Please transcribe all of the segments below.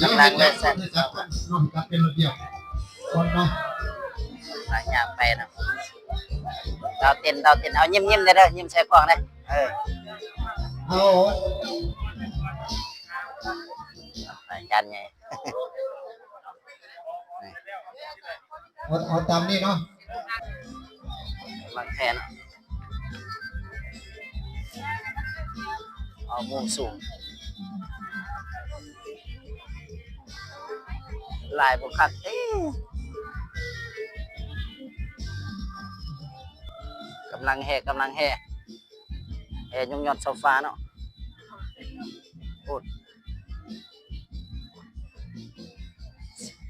กำลังเลยแซ่บน้องจัดเป็นระเบียบก่อนเนาะหลายอย่างไปนะเราเต้นเอายิ้มได้เด้อยิ้มใส่กล้องเลยเอาจานใหญ่เอาตามนี้เนาะบางแทนเอามุมสูงลายบุคักกำลังแห่ยงยอดโซฟาเนาะพูด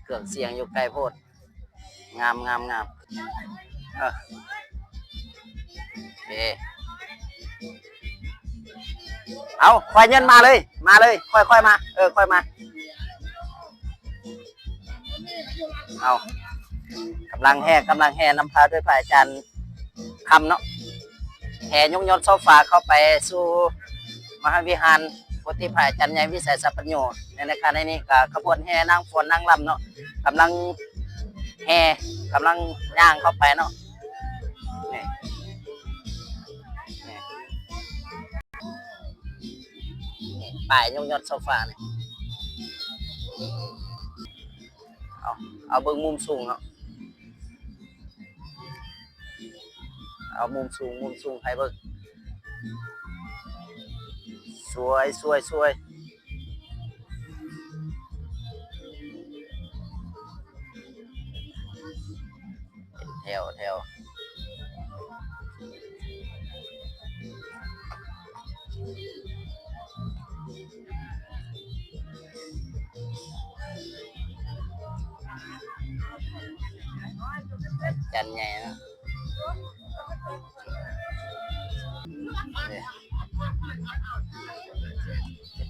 เครื่องเสียงอยู่ไกลโพดงามโอเคเอาควายเงินมาเลยค่อยมาค่อยมาเอากำลังแห่นำพาด้วยพระอาจารย์คำเนาะแห่ยนต์โซฟาเข้าไปสู่มหาวิหารพุทธิพระอาจารย์ใหญ่วิสัยสัพพัญโญในขณะนี้ก็ขบวนแห่นางฝนนางลำเนาะกำลังย่างเข้าไปเนาะนี่ป่ายยนต์โซฟาเนี่ยเอาเบิ้งมุมสูงเนาะเอามุมสูงให้เบิ้งสวยแถวจันใหญ่นะ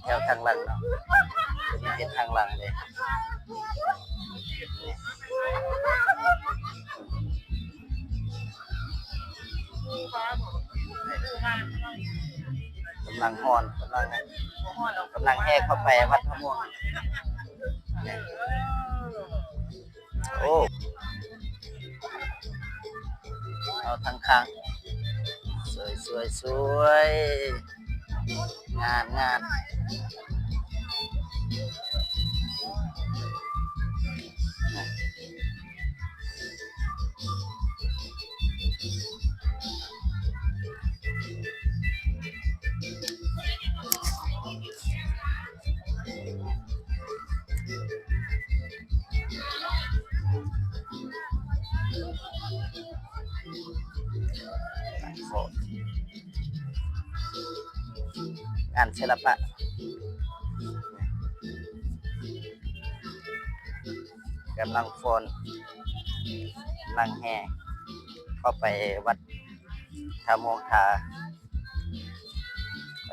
แถวทางหลังเนาะเป็นทางหลังเลยกำลังแห่เข้าไปวัดพระม่วงโอ้เอาทางข้างสวยงานศิลปะกำลังฟ้อนกำลังแห่เข้าไปวัดท่ามงคา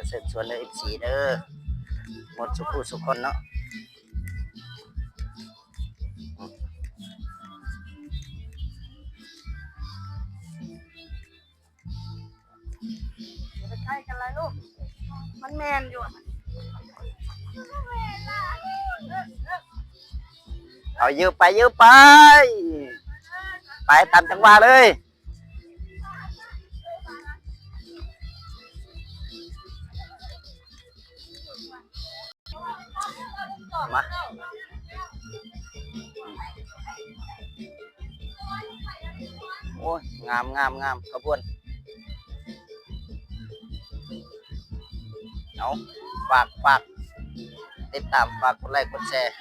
เชิญชวนเลย14เด้อหมดสุขคนเนาะไปใกล้กันเลยลูกมันแมนอยู่เอายืมไปตามจังหวะเลยมาโอ้ยงามขบวนเอาฝากติดตามฝากกดไลค์กดแชร์